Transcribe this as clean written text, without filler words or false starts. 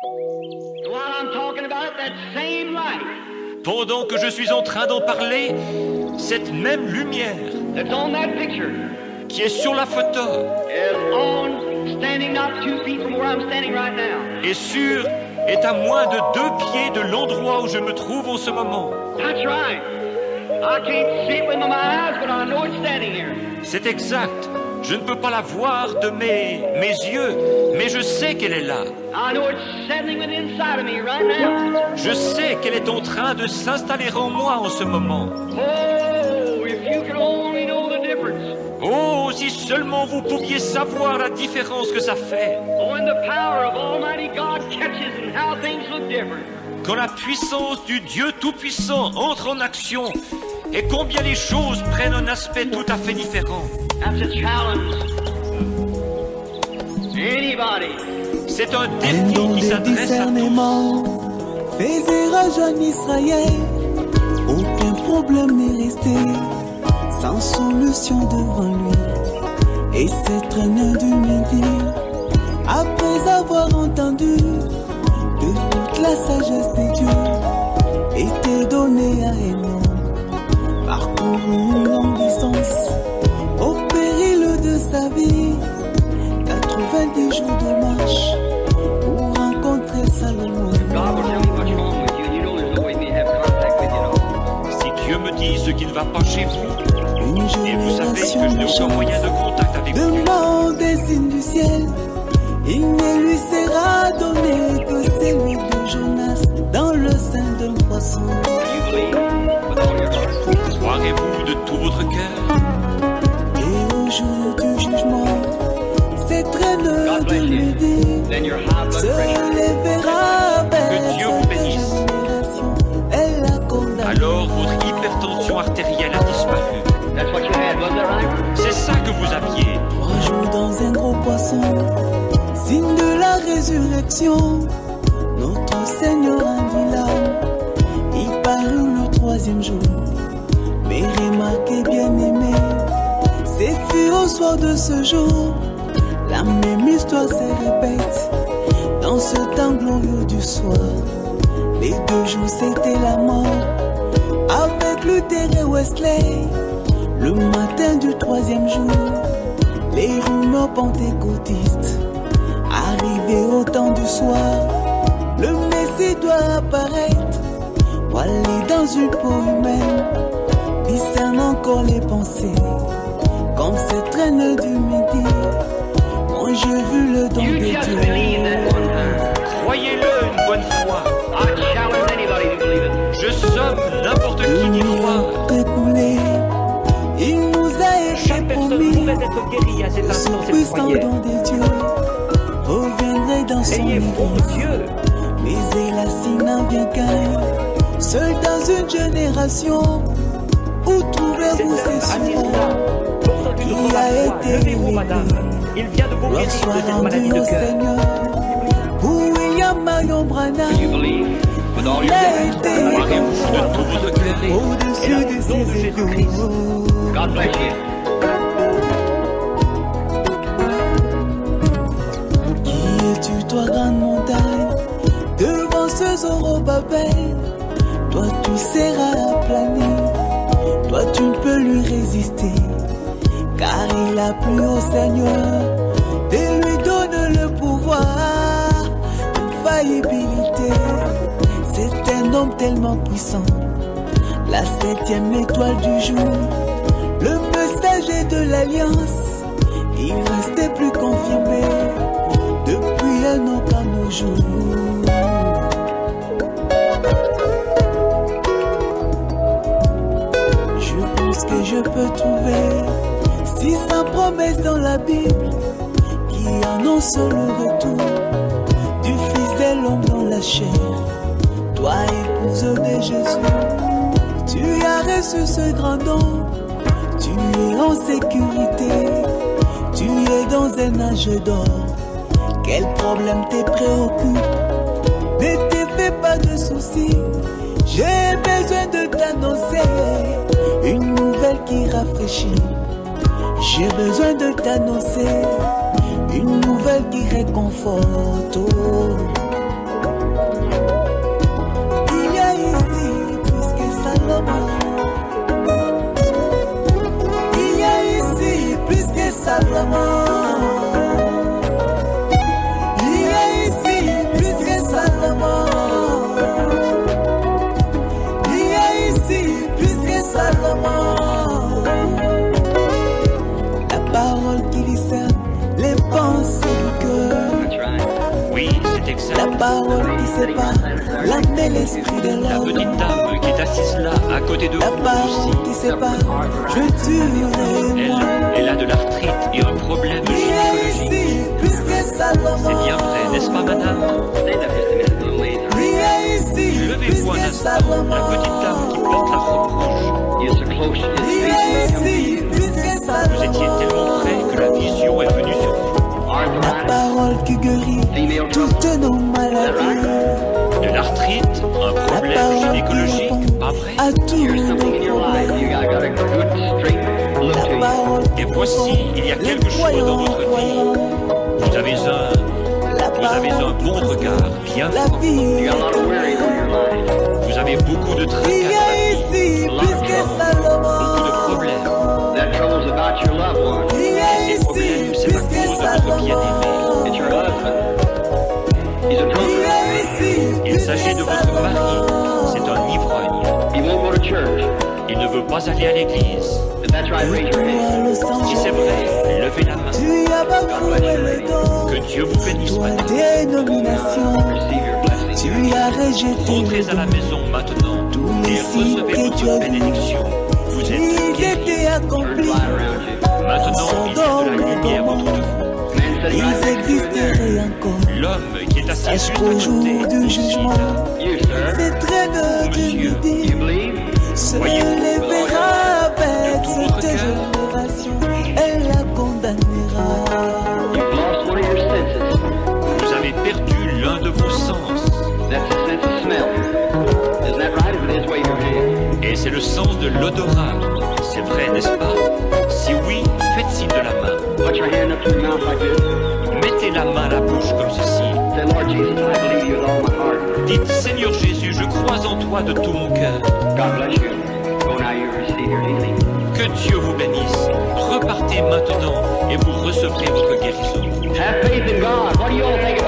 While I'm talking about that same light Pendant que je suis en train d'en parler, cette même lumière that's on that picture qui est sur la photo is on, standing not 2 feet from where I'm standing right now. est à moins de 2 pieds de l'endroit où je me trouve en ce moment. That's right. I can't see it with my eyes, but I know it's standing here. C'est exact. Je ne peux pas la voir de mes yeux, mais je sais qu'elle est là. I know it's settling within inside of me right now. Je sais qu'elle est en train de s'installer en moi en ce moment. Oh, if you could only know the difference. Oh, si seulement vous pouviez savoir la différence que ça fait. When the power of Almighty God catches and how things look different. Quand la puissance du Dieu Tout-Puissant entre en action et combien les choses prennent un aspect tout à fait différent. That's a challenge. Anybody. C'est un Un défi don qui de s'adresse à tous. discernement faisait rage en Israël. Aucun problème n'est resté sans solution devant lui. Et c'est traîneur du midi, après avoir entendu que toute la sagesse des dieux était donnée à un homme, parcouru une longue distance au péril de sa vie, 90 jours de marche pour rencontrer Salomon. God will tell me what's wrong with you, and you know there's no way me to have contact with you at all. Si Dieu me dit ce qui ne va pas chez vous, Une et vous savez que génération je n'ai aucun moyen de contact avec vous, demande des signes du ciel. Il ne lui sera donné que celui de Jonas dans le sein d'un poisson. Do you believe with all your heart? croirez-vous de tout votre cœur? Et au jour du jugement, ces traîneurs God de bless you. midi Then your high blood se pressure. lèvera vers Que Dieu vous cette bénisse. génération. Elle a condamné. Alors votre hypertension artérielle a disparu. That's what you had, wasn't it, right? C'est ça que vous aviez. 3 jours dans un gros poisson, signe de la résurrection. Notre Seigneur en dit l'âme, il parut le 3e jour. Mais remarquez bien aimé, c'est fut au soir de ce jour. La même histoire se répète dans ce temps glorieux du soir. Les 2 jours c'était la mort, avec Luther et Wesley. Le matin du 3e jour, les rumeurs pentecôtistes. Arrivé au temps du soir, le Messie doit apparaître. Pour aller dans une peau humaine, discerne encore les pensées. Comme cette traîne du midi, quand j'ai vu le don You de just Dieu. believe that one time. Croyez-le une bonne fois. I challenge anybody to believe it. Je somme n'importe qui d'y croire. Écoulé, il nous a été Chaque personne promis. pourrait être guérie à cet Ce instant cette puissant prière. don des dieux reviendrait dans son Ayez foi en église. Dieu. Mais hélas, il n'en vient qu'un, seul dans une génération. Où trouvez-vous ces souverains qui a été Levez-vous, madame. élevé? Il vient de vous Gloire guérir de soit cette maladie rendue de au cœur. Seigneur. Pour William Marion Branham, Do you believe with all il your a heart? été Croirez-vous élevé de tout votre cœur. Et au-dessus là, de au nom de ses Jésus-Christ. égaux. God bless you. Qui es-tu, toi, grande montagne, devant ce Zorobabel? Toi, tu seras aplani, toi, tu ne peux lui résister, car il a plu au Seigneur et lui donne le pouvoir de faillibilité. C'est un homme tellement puissant, la 7e étoile du jour, le messager de l'alliance. Il restait plus confirmé depuis un an qu'à nos jours. Je pense que je peux trouver 600 promesses dans la Bible qui annoncent le retour du Fils de l'homme dans la chair. Toi, épouse de Jésus, tu as reçu ce grand don. Tu es en sécurité, tu es dans un âge d'or. Quel problème te préoccupe? Ne te fais pas de soucis. J'ai besoin de t'annoncer une nouvelle qui rafraîchit. J'ai besoin de t'annoncer une nouvelle qui réconforte. Oh. Salomon. Il y a ici plus que Salomon. Il y a ici plus que Salomon. La parole qui discerne les pensées du cœur. Oui, c'est exact. La parole qui sépare l'âme et l'esprit de La l'homme. petite dame qui est assise là, à côté de La vous parole qui aussi, sépare, je tuerai moi. elle a de l'arthrite et un problème Il y a gynécologique. ici plus que Salomon. C'est bien vrai, n'est-ce pas, madame? Il y a ici plus Levez-vous un que instant, Salomon. la petite dame qui porte la robe rouge. Il y a ici plus que Vous étiez Salomon. tellement près que la vision est venue sur vous. La parole qui guérit toutes nos maladies. De l'arthrite, un La problème parole qui gynécologique, répond pas vrai? à tous nos problèmes. La parole qui Et voici, il y a les quelque chose dans votre vie. croyants. Vous avez un bon regard, bien La fort. vie est Vous avez beaucoup de il y tracas, a ici plus que beaucoup de Salomon. problèmes. Il y a Ces ici problèmes, c'est plus à que cause de votre Salomon. bien-aimé. Il y a ici Il plus s'agit de que votre mari. Salomon. C'est un ivrogne. Il ne veut pas aller à l'église. Et toi, le sang, Si c'est vrai, levez la main. tu as bafoué le don. Que Dieu vous bénisse, Toi, madame. dénomination, tu as rejeté Entrez le à la don. maison maintenant Tous les et signes recevez que votre tu as vus, bénédiction. Vous êtes ils guéris. étaient accomplis. Maintenant, il y a de la lumière autour de vous. Ils existeraient encore. L'homme qui est assis Sache juste à qu'au jour côté, du ici, jugement, ces traîneurs de Monsieur, midi se voyez-vous, lèvera avec de tout votre cette cœur, génération. Elle la condamnera. vous avez perdu l'un de vos sens. Et c'est le sens de l'odorat. C'est vrai, n'est-ce pas? Si oui, faites signe de la main. Mettez la main à la bouche comme ceci. Dites, Seigneur Jésus, je crois en toi de tout mon cœur. Que Dieu vous bénisse. Repartez maintenant et vous recevrez votre guérison. Have faith in God. What do you all think